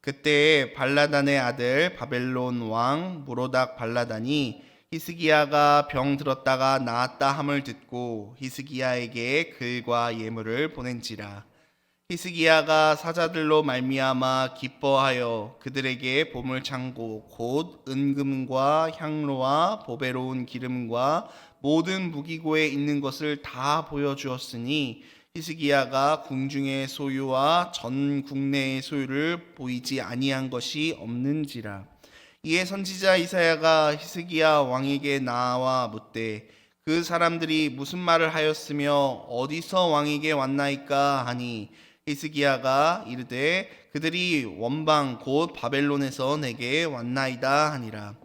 그때 발라단의 아들 바벨론 왕 무로닥 발라단이 히스기야가 병 들었다가 나았다 함을 듣고 히스기야에게 글과 예물을 보낸지라. 히스기야가 사자들로 말미암아 기뻐하여 그들에게 보물창고 곧 은금과 향로와 보배로운 기름과 모든 무기고에 있는 것을 다 보여주었으니 히스기야가 궁중의 소유와 전 국내의 소유를 보이지 아니한 것이 없는지라. 이에 선지자 이사야가 히스기야 왕에게 나와 묻되 그 사람들이 무슨 말을 하였으며 어디서 왕에게 왔나이까 하니 히스기야가 이르되 그들이 원방 곧 바벨론에서 내게 왔나이다 하니라.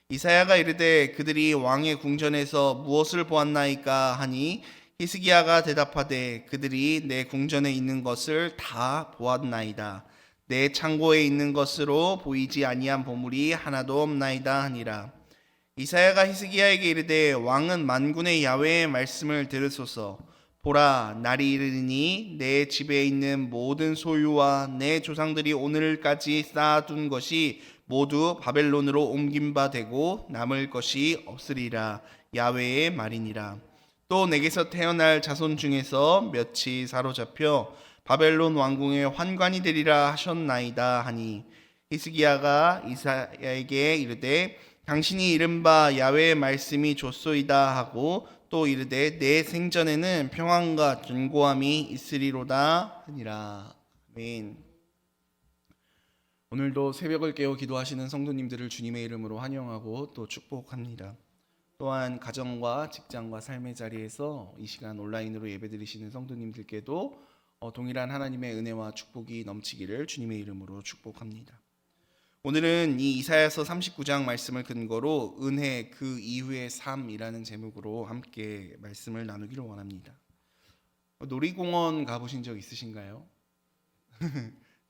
이사야가 이르되 그들이 왕의 궁전에서 무엇을 보았나이까 하니 히스기야가 대답하되 그들이 내 궁전에 있는 것을 다 보았나이다. 내 창고에 있는 것으로 보이지 아니한 보물이 하나도 없나이다 하니라. 이사야가 히스기야에게 이르되 왕은 만군의 야훼의 말씀을 들으소서. 보라, 날이 이르리니 내 집에 있는 모든 소유와 내 조상들이 오늘까지 쌓아둔 것이 모두 바벨론으로 옮긴 바 되고 남을 것이 없으리라. 야훼의 말이니라. 또 내게서 태어날 자손 중에서 몇이 사로잡혀 바벨론 왕궁의 환관이 되리라 하셨나이다 하니 히스기야가 이사야에게 이르되 당신이 이른바 야훼의 말씀이 좋소이다 하고 또 이르되 내 생전에는 평안과 견고함이 있으리로다 하니라. 아멘. 오늘도 새벽을 깨어 기도하시는 성도님들을 주님의 이름으로 환영하고 또 축복합니다. 또한 가정과 직장과 삶의 자리에서 이 시간 온라인으로 예배드리시는 성도님들께도 동일한 하나님의 은혜와 축복이 넘치기를 주님의 이름으로 축복합니다. 오늘은 이 이사야서 39장 말씀을 근거로 은혜 그 이후의 삶이라는 제목으로 함께 말씀을 나누기를 원합니다. 놀이공원 가보신 적 있으신가요?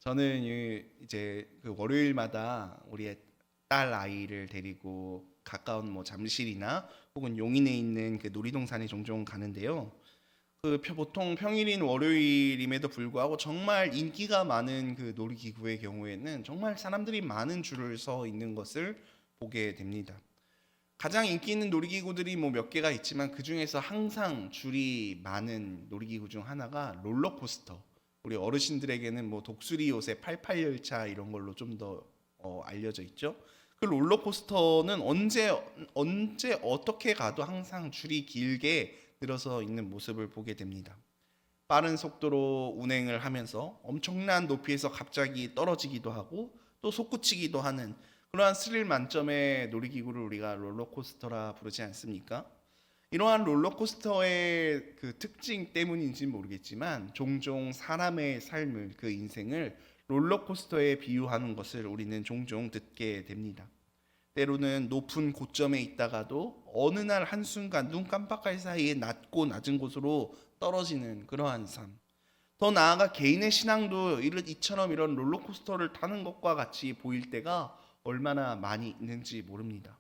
저는 이제 그 월요일마다 우리 딸 아이를 데리고 가까운 잠실이나 혹은 용인에 있는 그 놀이동산에 종종 가는데요. 보통 평일인 월요일임에도 불구하고 정말 인기가 많은 그 놀이기구의 경우에는 정말 사람들이 많은 줄을 서 있는 것을 보게 됩니다. 가장 인기 있는 놀이기구들이 몇 개가 있지만 그 중에서 항상 줄이 많은 놀이기구 중 하나가 롤러코스터. 우리 어르신들에게는 독수리 요새 88열차 이런 걸로 좀 더 알려져 있죠. 그 롤러코스터는 언제 어떻게 가도 항상 줄이 길게 늘어서 있는 모습을 보게 됩니다. 빠른 속도로 운행을 하면서 엄청난 높이에서 갑자기 떨어지기도 하고 또 솟구치기도 하는 그러한 스릴 만점의 놀이기구를 우리가 롤러코스터라 부르지 않습니까? 이러한 롤러코스터의 그 특징 때문인지 모르겠지만 종종 사람의 삶을 그 인생을 롤러코스터에 비유하는 것을 우리는 종종 듣게 됩니다. 때로는 높은 고점에 있다가도 어느 날 한순간 눈 깜빡할 사이에 낮고 낮은 곳으로 떨어지는 그러한 삶. 더 나아가 개인의 신앙도 이처럼 이런 롤러코스터를 타는 것과 같이 보일 때가 얼마나 많이 있는지 모릅니다.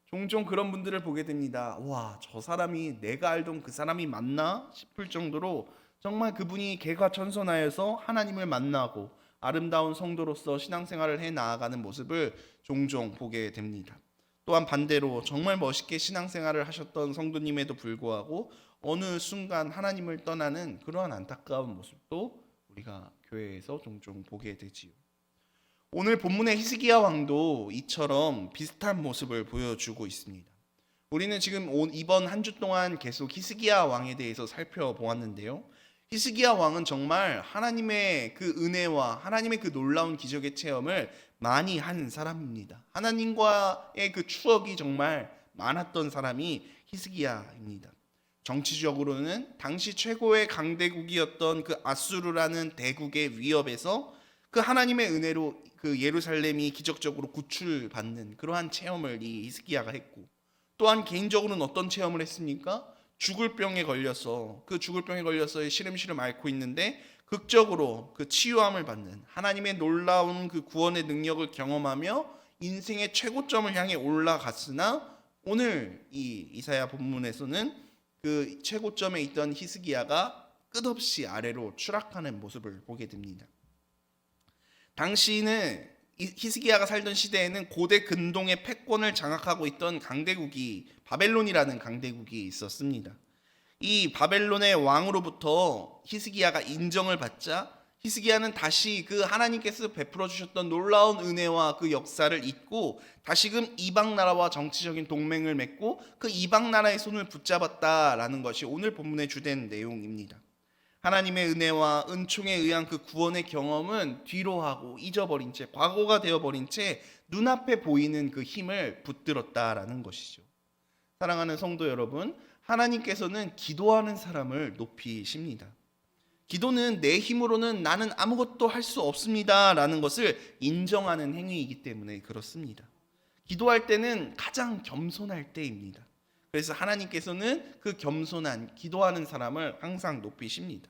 종종 그런 분들을 보게 됩니다. 와, 저 사람이 내가 알던 그 사람이 맞나 싶을 정도로 정말 그분이 개과천선하여서 하나님을 만나고 아름다운 성도로서 신앙생활을 해 나아가는 모습을 종종 보게 됩니다. 또한 반대로 정말 멋있게 신앙생활을 하셨던 성도님에도 불구하고 어느 순간 하나님을 떠나는 그러한 안타까운 모습도 우리가 교회에서 종종 보게 되지요. 오늘 본문의 히스기야 왕도 이처럼 비슷한 모습을 보여주고 있습니다. 우리는 지금 이번 한 주 동안 계속 히스기야 왕에 대해서 살펴보았는데요. 히스기야 왕은 정말 하나님의 그 은혜와 하나님의 그 놀라운 기적의 체험을 많이 한 사람입니다. 하나님과의 그 추억이 정말 많았던 사람이 히스기야입니다. 정치적으로는 당시 최고의 강대국이었던 그 아수르라는 대국의 위협에서 그 하나님의 은혜로 그 예루살렘이 기적적으로 구출받는 그러한 체험을 이 히스기야가 했고, 또한 개인적으로는 어떤 체험을 했습니까? 죽을 병에 걸려서 시름시름 앓고 있는데 극적으로 그 치유함을 받는 하나님의 놀라운 그 구원의 능력을 경험하며 인생의 최고점을 향해 올라갔으나 오늘 이 이사야 본문에서는 그 최고점에 있던 히스기야가 끝없이 아래로 추락하는 모습을 보게 됩니다. 당시는 히스기야가 살던 시대에는 고대 근동의 패권을 장악하고 있던 강대국이 바벨론이라는 강대국이 있었습니다. 이 바벨론의 왕으로부터 히스기야가 인정을 받자 히스기야는 다시 그 하나님께서 베풀어 주셨던 놀라운 은혜와 그 역사를 잊고 다시금 이방 나라와 정치적인 동맹을 맺고 그 이방 나라의 손을 붙잡았다라는 것이 오늘 본문의 주된 내용입니다. 하나님의 은혜와 은총에 의한 그 구원의 경험은 뒤로 하고 잊어버린 채 과거가 되어버린 채 눈앞에 보이는 그 힘을 붙들었다라는 것이죠. 사랑하는 성도 여러분, 하나님께서는 기도하는 사람을 높이십니다. 기도는 내 힘으로는 나는 아무것도 할 수 없습니다 라는 것을 인정하는 행위이기 때문에 그렇습니다. 기도할 때는 가장 겸손할 때입니다. 그래서 하나님께서는 그 겸손한 기도하는 사람을 항상 높이십니다.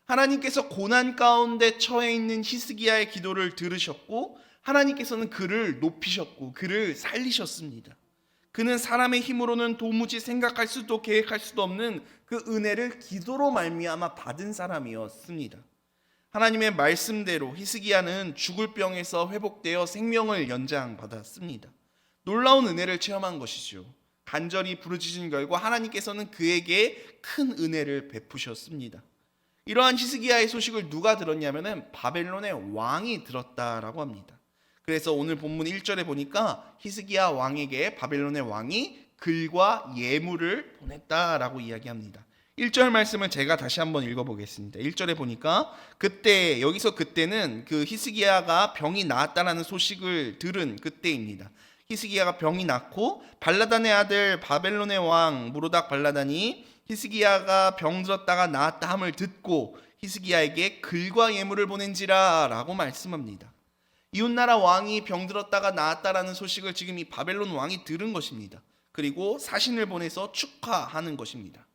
하나님께서 고난 가운데 처해 있는 히스기야의 기도를 들으셨고 하나님께서는 그를 높이셨고 그를 살리셨습니다. 그는 사람의 힘으로는 도무지 생각할 수도 계획할 수도 없는 그 은혜를 기도로 말미암아 받은 사람이었습니다. 하나님의 말씀대로 히스기야는 죽을 병에서 회복되어 생명을 연장받았습니다. 놀라운 은혜를 체험한 것이죠. 간절히 부르짖은 결과 하나님께서는 그에게 큰 은혜를 베푸셨습니다. 이러한 히스기야의 소식을 누가 들었냐면은 바벨론의 왕이 들었다라고 합니다. 그래서 오늘 본문 1절에 보니까 히스기야 왕에게 바벨론의 왕이 글과 예물을 보냈다라고 이야기합니다. 1절 말씀을 제가 다시 한번 읽어보겠습니다. 1절에 보니까 그때는 그 히스기야가 병이 나았다라는 소식을 들은 그때입니다. 히스기야가 병이 났고 발라단의 아들 바벨론의 왕 무로닥 발라단이 히스기야가 병들었다가 나았다 함을 듣고 히스기야에게 글과 예물을 보낸지라 라고 말씀합니다. 이웃나라 왕이 병들었다가 나았다라는 소식을 지금 이 바벨론 왕이 들은 것입니다. 그리고 사신을 보내서 축하하는 것입니다.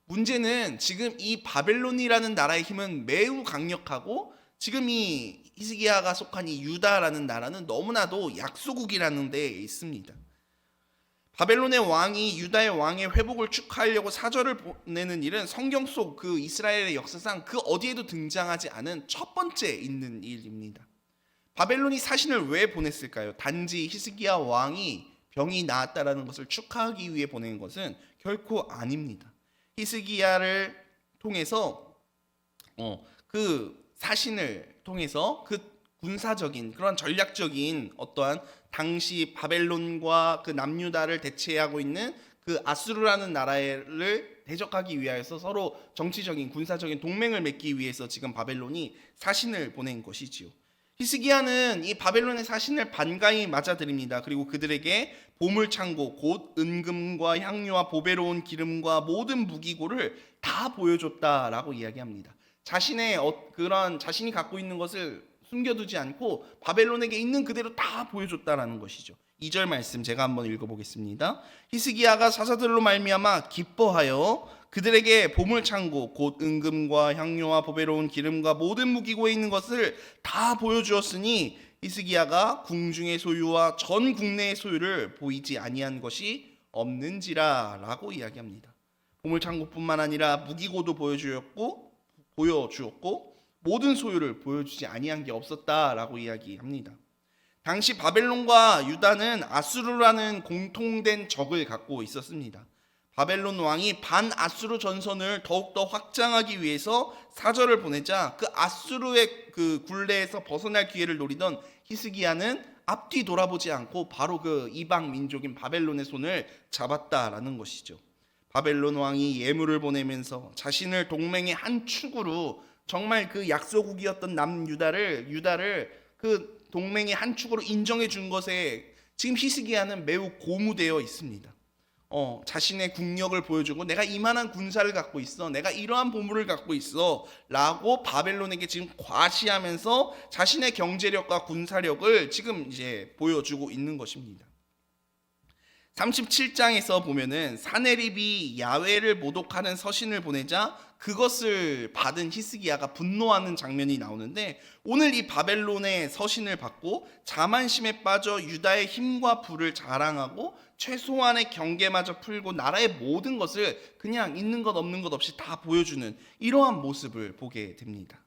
문제는 지금 이 바벨론이라는 나라의 힘은 매우 강력하고 지금 이 히스기야가 속한 이 유다라는 나라는 너무나도 약소국이라는 데에 있습니다. 바벨론의 왕이 유다의 왕의 회복을 축하하려고 사절을 보내는 일은 성경 속 그 이스라엘의 역사상 그 어디에도 등장하지 않은 첫 번째 있는 일입니다. 바벨론이 사신을 왜 보냈을까요? 단지 히스기야 왕이 병이 나았다라는 것을 축하하기 위해 보낸 것은 결코 아닙니다. 히스기야를 통해서 그 사신을 통해서 그 군사적인 그런 전략적인 어떠한 당시 바벨론과 그 남유다를 대체하고 있는 그 아수르라는 나라를 대적하기 위하여서 서로 정치적인 군사적인 동맹을 맺기 위해서 지금 바벨론이 사신을 보낸 것이지요. 히스기야는 이 바벨론의 사신을 반가이 맞아들입니다. 그리고 그들에게 보물창고 곧 은금과 향료와 보배로운 기름과 모든 무기고를 다 보여줬다라고 이야기합니다. 자신이 갖고 있는 것을 숨겨두지 않고 바벨론에게 있는 그대로 다 보여줬다라는 것이죠. 2절 말씀 제가 한번 읽어보겠습니다. 히스기야가 사사들로 말미암아 기뻐하여 그들에게 보물창고 곧 은금과 향료와 보배로운 기름과 모든 무기고에 있는 것을 다 보여주었으니 히스기야가 궁중의 소유와 전 국내의 소유를 보이지 아니한 것이 없는지라 라고 이야기합니다. 보물창고뿐만 아니라 무기고도 보여주었고 모든 소유를 보여주지 아니한 게 없었다라고 이야기합니다. 당시 바벨론과 유다는 아수르라는 공통된 적을 갖고 있었습니다. 바벨론 왕이 반아수르 전선을 더욱더 확장하기 위해서 사절을 보내자 그 아수르의 그 굴레에서 벗어날 기회를 노리던 히스기야는 앞뒤 돌아보지 않고 바로 그 이방 민족인 바벨론의 손을 잡았다라는 것이죠. 바벨론 왕이 예물을 보내면서 자신을 동맹의 한 축으로 정말 그 약소국이었던 유다를 그 동맹의 한 축으로 인정해 준 것에 지금 히스기야는 매우 고무되어 있습니다. 자신의 국력을 보여주고 내가 이만한 군사를 갖고 있어, 내가 이러한 보물을 갖고 있어 라고 바벨론에게 지금 과시하면서 자신의 경제력과 군사력을 지금 이제 보여주고 있는 것입니다. 37장에서 보면은 사네립이 야훼를 모독하는 서신을 보내자 그것을 받은 히스기야가 분노하는 장면이 나오는데, 오늘 이 바벨론의 서신을 받고 자만심에 빠져 유다의 힘과 부를 자랑하고 최소한의 경계마저 풀고 나라의 모든 것을 그냥 있는 것 없는 것 없이 다 보여주는 이러한 모습을 보게 됩니다.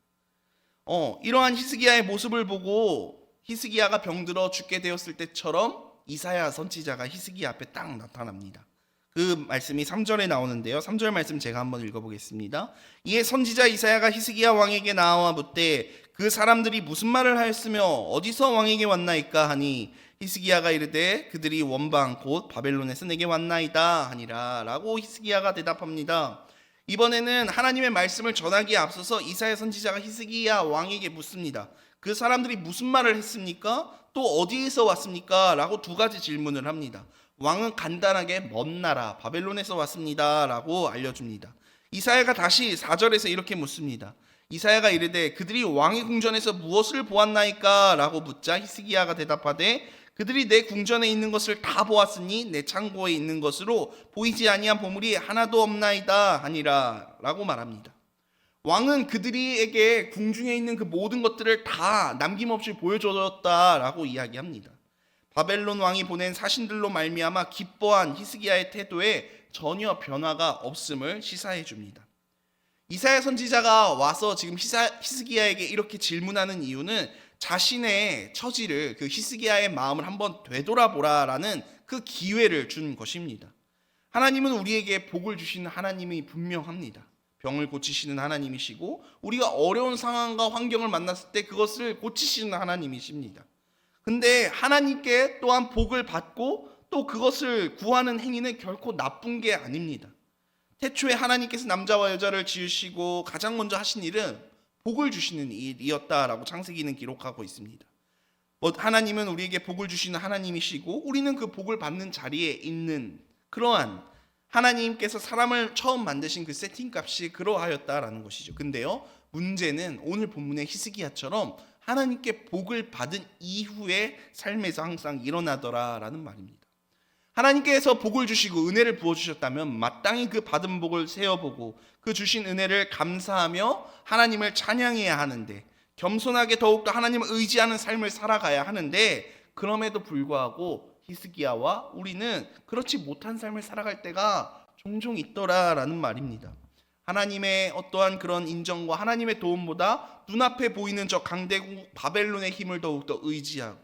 이러한 히스기야의 모습을 보고 히스기야가 병들어 죽게 되었을 때처럼 이사야 선지자가 히스기야 앞에 딱 나타납니다. 그 말씀이 3절에 나오는데요. 3절 말씀 제가 한번 읽어보겠습니다. 이에 선지자 이사야가 히스기야 왕에게 나와 묻되 그 사람들이 무슨 말을 하였으며 어디서 왕에게 왔나이까 하니 히스기야가 이르되 그들이 원방 곧 바벨론에서 내게 왔나이다 하니라 라고 히스기야가 대답합니다. 이번에는 하나님의 말씀을 전하기에 앞서서 이사야 선지자가 히스기야 왕에게 묻습니다. 그 사람들이 무슨 말을 했습니까? 또 어디에서 왔습니까? 라고 두 가지 질문을 합니다. 왕은 간단하게 먼 나라 바벨론에서 왔습니다 라고 알려줍니다. 이사야가 다시 4절에서 이렇게 묻습니다. 이사야가 이르되 그들이 왕의 궁전에서 무엇을 보았나이까? 라고 묻자 히스기야가 대답하되 그들이 내 궁전에 있는 것을 다 보았으니 내 창고에 있는 것으로 보이지 아니한 보물이 하나도 없나이다 하니라 라고 말합니다. 왕은 그들에게 궁중에 있는 그 모든 것들을 다 남김없이 보여줬다라고 이야기합니다. 바벨론 왕이 보낸 사신들로 말미암아 기뻐한 히스기야의 태도에 전혀 변화가 없음을 시사해 줍니다. 이사야 선지자가 와서 지금 히스기야에게 이렇게 질문하는 이유는 자신의 처지를, 그 히스기야의 마음을 한번 되돌아보라라는 그 기회를 준 것입니다. 하나님은 우리에게 복을 주시는 하나님이 분명합니다. 병을 고치시는 하나님이시고 우리가 어려운 상황과 환경을 만났을 때 그것을 고치시는 하나님이십니다. 근데 하나님께 또한 복을 받고 또 그것을 구하는 행위는 결코 나쁜 게 아닙니다. 태초에 하나님께서 남자와 여자를 지으시고 가장 먼저 하신 일은 복을 주시는 일이었다라고 창세기는 기록하고 있습니다. 하나님은 우리에게 복을 주시는 하나님이시고 우리는 그 복을 받는 자리에 있는 그러한 하나님께서 사람을 처음 만드신 그 세팅값이 그러하였다라는 것이죠. 근데요, 문제는 오늘 본문의 히스기야처럼 하나님께 복을 받은 이후의 삶에서 항상 일어나더라라는 말입니다. 하나님께서 복을 주시고 은혜를 부어주셨다면 마땅히 그 받은 복을 세어보고 그 주신 은혜를 감사하며 하나님을 찬양해야 하는데, 겸손하게 더욱더 하나님을 의지하는 삶을 살아가야 하는데, 그럼에도 불구하고 히스기야와 우리는 그렇지 못한 삶을 살아갈 때가 종종 있더라라는 말입니다. 하나님의 어떠한 그런 인정과 하나님의 도움보다 눈앞에 보이는 저 강대국 바벨론의 힘을 더욱더 의지하고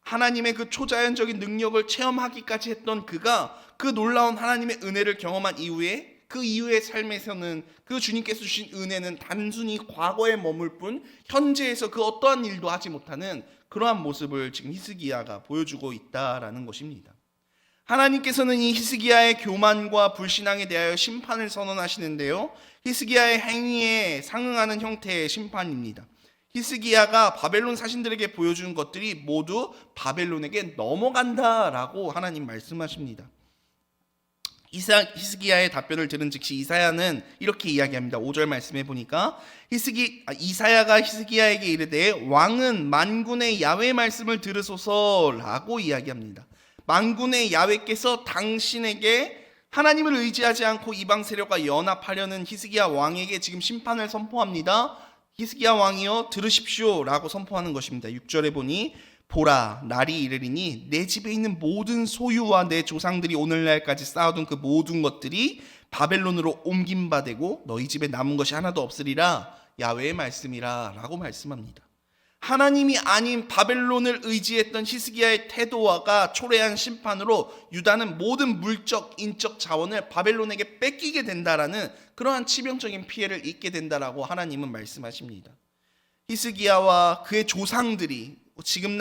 하나님의 그 초자연적인 능력을 체험하기까지 했던 그가 그 놀라운 하나님의 은혜를 경험한 이후에 그 이후의 삶에서는 그 주님께서 주신 은혜는 단순히 과거에 머물 뿐 현재에서 그 어떠한 일도 하지 못하는 그러한 모습을 지금 히스기야가 보여주고 있다라는 것입니다. 하나님께서는 이 히스기야의 교만과 불신앙에 대하여 심판을 선언하시는데요, 히스기야의 행위에 상응하는 형태의 심판입니다. 히스기야가 바벨론 사신들에게 보여준 것들이 모두 바벨론에게 넘어간다라고 하나님 말씀하십니다. 히스기야의 답변을 들은 즉시 이사야는 이렇게 이야기합니다. 5절 말씀해 보니까 이사야가 히스기야에게 이르되 왕은 만군의 야훼 말씀을 들으소서라고 이야기합니다. 만군의 야훼께서 당신에게 하나님을 의지하지 않고 이방 세력과 연합하려는 히스기야 왕에게 지금 심판을 선포합니다. 히스기야 왕이여 들으십시오 라고 선포하는 것입니다. 6절에 보니 보라 날이 이르리니 내 집에 있는 모든 소유와 내 조상들이 오늘날까지 쌓아둔 그 모든 것들이 바벨론으로 옮김바 되고 너희 집에 남은 것이 하나도 없으리라 야훼의 말씀이라 라고 말씀합니다. 하나님이 아닌 바벨론을 의지했던 히스기야의 태도가 초래한 심판으로 유다는 모든 물적, 인적 자원을 바벨론에게 뺏기게 된다라는 그러한 치명적인 피해를 입게 된다라고 하나님은 말씀하십니다. 히스기야와 그의 조상들이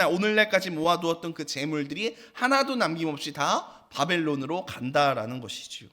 오늘날까지 모아두었던 그 재물들이 하나도 남김없이 다 바벨론으로 간다라는 것이지요.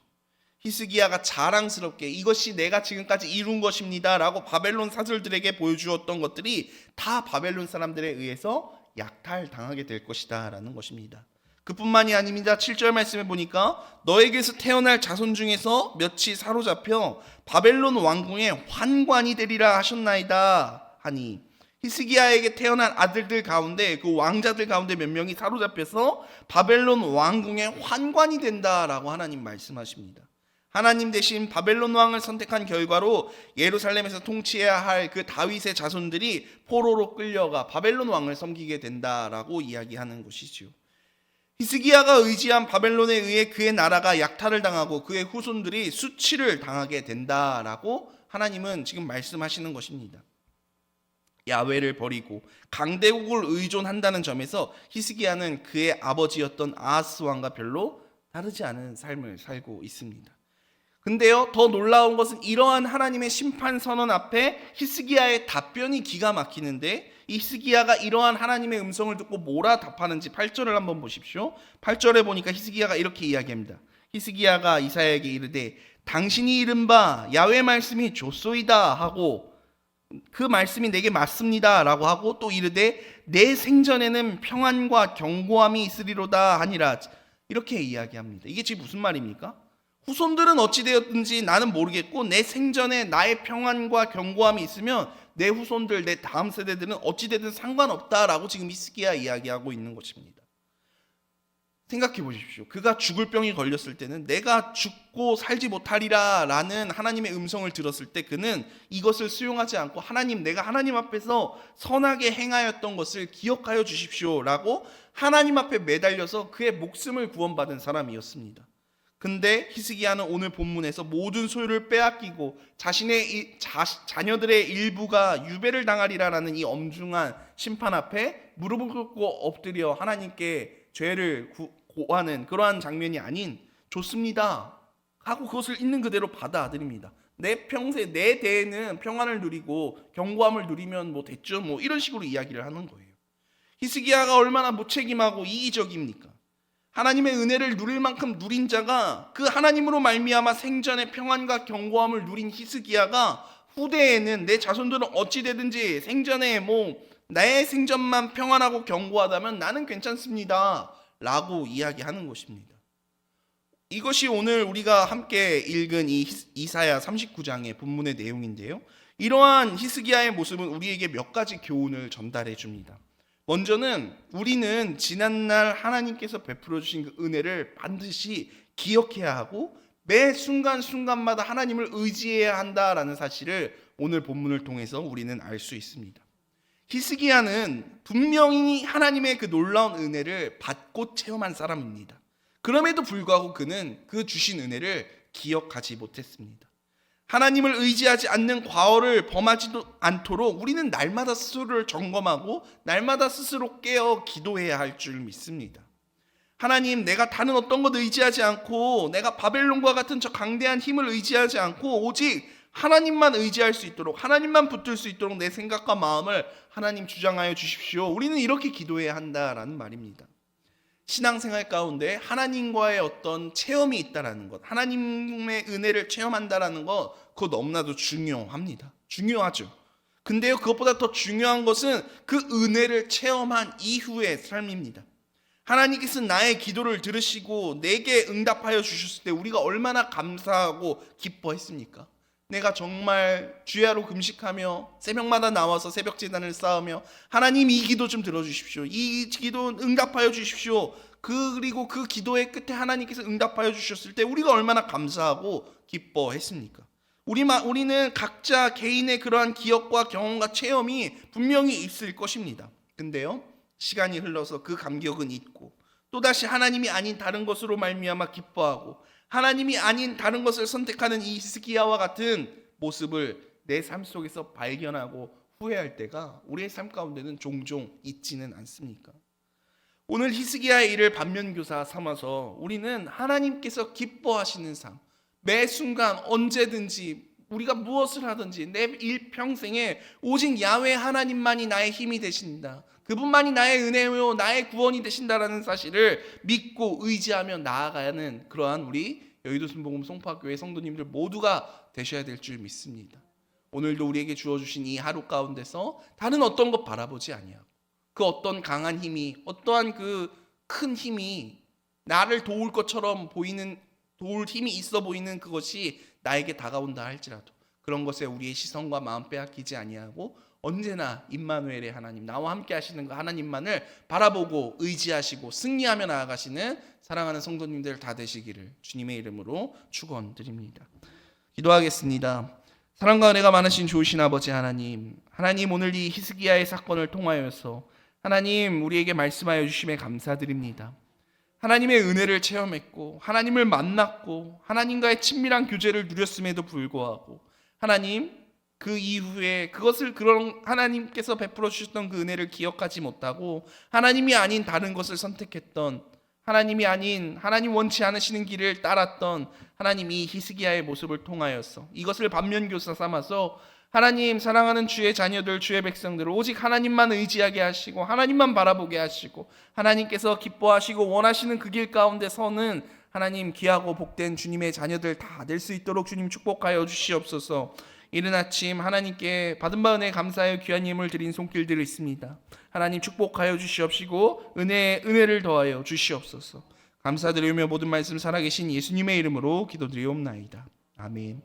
히스기야가 자랑스럽게 이것이 내가 지금까지 이룬 것입니다 라고 바벨론 사절들에게 보여주었던 것들이 다 바벨론 사람들에 의해서 약탈당하게 될 것이다 라는 것입니다. 그뿐만이 아닙니다. 7절 말씀에 보니까 너에게서 태어날 자손 중에서 몇이 사로잡혀 바벨론 왕궁의 환관이 되리라 하셨나이다 하니, 히스기야에게 태어난 아들들 가운데 그 왕자들 가운데 몇 명이 사로잡혀서 바벨론 왕궁의 환관이 된다라고 하나님 말씀하십니다. 하나님 대신 바벨론 왕을 선택한 결과로 예루살렘에서 통치해야 할 그 다윗의 자손들이 포로로 끌려가 바벨론 왕을 섬기게 된다라고 이야기하는 것이지요. 히스기야가 의지한 바벨론에 의해 그의 나라가 약탈을 당하고 그의 후손들이 수치를 당하게 된다라고 하나님은 지금 말씀하시는 것입니다. 야훼를 버리고 강대국을 의존한다는 점에서 히스기야는 그의 아버지였던 아하스 왕과 별로 다르지 않은 삶을 살고 있습니다. 근데요, 더 놀라운 것은 이러한 하나님의 심판 선언 앞에 히스기야의 답변이 기가 막히는데, 이 히스기야가 이러한 하나님의 음성을 듣고 뭐라 답하는지 8절을 한번 보십시오. 8절에 보니까 히스기야가 이렇게 이야기합니다. 히스기야가 이사야에게 이르되 당신이 이른 바 야훼 말씀이 좋소이다 하고 그 말씀이 내게 맞습니다 라고 하고, 또 이르되 내 생전에는 평안과 견고함이 있으리로다 하니라, 이렇게 이야기합니다. 이게 지금 무슨 말입니까? 후손들은 어찌되었든지 나는 모르겠고 내 생전에 나의 평안과 견고함이 있으면 내 후손들, 내 다음 세대들은 어찌되든 상관없다라고 지금 히스기야 이야기하고 있는 것입니다. 생각해 보십시오. 그가 죽을 병이 걸렸을 때는 내가 죽고 살지 못하리라 라는 하나님의 음성을 들었을 때 그는 이것을 수용하지 않고 하나님, 내가 하나님 앞에서 선하게 행하였던 것을 기억하여 주십시오 라고 하나님 앞에 매달려서 그의 목숨을 구원받은 사람이었습니다. 근데 히스기야는 오늘 본문에서 모든 소유를 빼앗기고 자신의 자녀들의 일부가 유배를 당하리라라는 이 엄중한 심판 앞에 무릎을 꿇고 엎드려 하나님께 죄를 고하는 그러한 장면이 아닌 좋습니다 하고 그것을 있는 그대로 받아들입니다. 내 평생, 내 대에는 평안을 누리고 견고함을 누리면 뭐 됐죠, 뭐 이런 식으로 이야기를 하는 거예요. 히스기야가 얼마나 무책임하고 이기적입니까? 하나님의 은혜를 누릴 만큼 누린 자가, 그 하나님으로 말미암아 생전의 평안과 견고함을 누린 히스기야가 후대에는 내 자손들은 어찌 되든지 생전에 뭐 나의 생전만 평안하고 견고하다면 나는 괜찮습니다 라고 이야기하는 것입니다. 이것이 오늘 우리가 함께 읽은 이 이사야 39장의 본문의 내용인데요, 이러한 히스기야의 모습은 우리에게 몇 가지 교훈을 전달해 줍니다. 먼저는 우리는 지난날 하나님께서 베풀어 주신 그 은혜를 반드시 기억해야 하고 매 순간순간마다 하나님을 의지해야 한다라는 사실을 오늘 본문을 통해서 우리는 알 수 있습니다. 히스기야는 분명히 하나님의 그 놀라운 은혜를 받고 체험한 사람입니다. 그럼에도 불구하고 그는 그 주신 은혜를 기억하지 못했습니다. 하나님을 의지하지 않는 과오를 범하지도 않도록 우리는 날마다 스스로를 점검하고 날마다 스스로 깨어 기도해야 할 줄 믿습니다. 하나님, 내가 다른 어떤 것 의지하지 않고 내가 바벨론과 같은 저 강대한 힘을 의지하지 않고 오직 하나님만 의지할 수 있도록, 하나님만 붙들 수 있도록 내 생각과 마음을 하나님 주장하여 주십시오. 우리는 이렇게 기도해야 한다라는 말입니다. 신앙생활 가운데 하나님과의 어떤 체험이 있다라는 것, 하나님의 은혜를 체험한다라는 것, 그거 너무나도 중요합니다. 중요하죠. 근데요, 그것보다 더 중요한 것은 그 은혜를 체험한 이후의 삶입니다. 하나님께서 나의 기도를 들으시고 내게 응답하여 주셨을 때 우리가 얼마나 감사하고 기뻐했습니까? 내가 정말 주야로 금식하며 새벽마다 나와서 새벽 제단을 쌓으며 하나님, 이 기도 좀 들어주십시오, 이 기도 응답하여 주십시오, 그리고 그 기도의 끝에 하나님께서 응답하여 주셨을 때 우리가 얼마나 감사하고 기뻐했습니까? 우리는 각자 개인의 그러한 기억과 경험과 체험이 분명히 있을 것입니다. 근데요, 시간이 흘러서 그 감격은 잊고 또다시 하나님이 아닌 다른 것으로 말미암아 기뻐하고 하나님이 아닌 다른 것을 선택하는 이 히스기야와 같은 모습을 내 삶 속에서 발견하고 후회할 때가 우리의 삶 가운데는 종종 있지는 않습니까? 오늘 히스기야의 일을 반면교사 삼아서 우리는 하나님께서 기뻐하시는 삶, 매 순간 언제든지 우리가 무엇을 하든지 내 일평생에 오직 야훼 하나님만이 나의 힘이 되신다, 그분만이 나의 은혜요 나의 구원이 되신다라는 사실을 믿고 의지하며 나아가는 그러한 우리 여의도 순복음 송파교회 성도님들 모두가 되셔야 될 줄 믿습니다. 오늘도 우리에게 주어주신 이 하루 가운데서 다른 어떤 것 바라보지 아니하고 그 어떤 강한 힘이, 어떠한 그 큰 힘이 나를 도울 것처럼 보이는, 도울 힘이 있어 보이는 그것이 나에게 다가온다 할지라도 그런 것에 우리의 시선과 마음 빼앗기지 아니하고 언제나 임마누엘의 하나님, 나와 함께 하시는 그 하나님만을 바라보고 의지하시고 승리하며 나아가시는 사랑하는 성도님들 다 되시기를 주님의 이름으로 축원드립니다. 기도하겠습니다. 사랑과 은혜가 많으신 좋으신 아버지 하나님, 하나님, 오늘 이 히스기야의 사건을 통하여서 하나님 우리에게 말씀하여 주심에 감사드립니다. 하나님의 은혜를 체험했고 하나님을 만났고 하나님과의 친밀한 교제를 누렸음에도 불구하고 하나님, 그 이후에 그것을 그런 하나님께서 베풀어 주셨던 그 은혜를 기억하지 못하고 하나님이 아닌 다른 것을 선택했던, 하나님이 아닌 하나님 원치 않으시는 길을 따랐던 하나님이 히스기야의 모습을 통하여서 이것을 반면교사 삼아서 하나님 사랑하는 주의 자녀들, 주의 백성들을 오직 하나님만 의지하게 하시고 하나님만 바라보게 하시고 하나님께서 기뻐하시고 원하시는 그 길 가운데 서는 하나님 귀하고 복된 주님의 자녀들 다 될 수 있도록 주님 축복하여 주시옵소서. 이른 아침 하나님께 받은 바 은혜 감사하여 귀한 예물 드린 손길들이 있습니다. 하나님 축복하여 주시옵시고 은혜를 더하여 주시옵소서. 감사드리며 모든 말씀 살아계신 예수님의 이름으로 기도드리옵나이다. 아멘.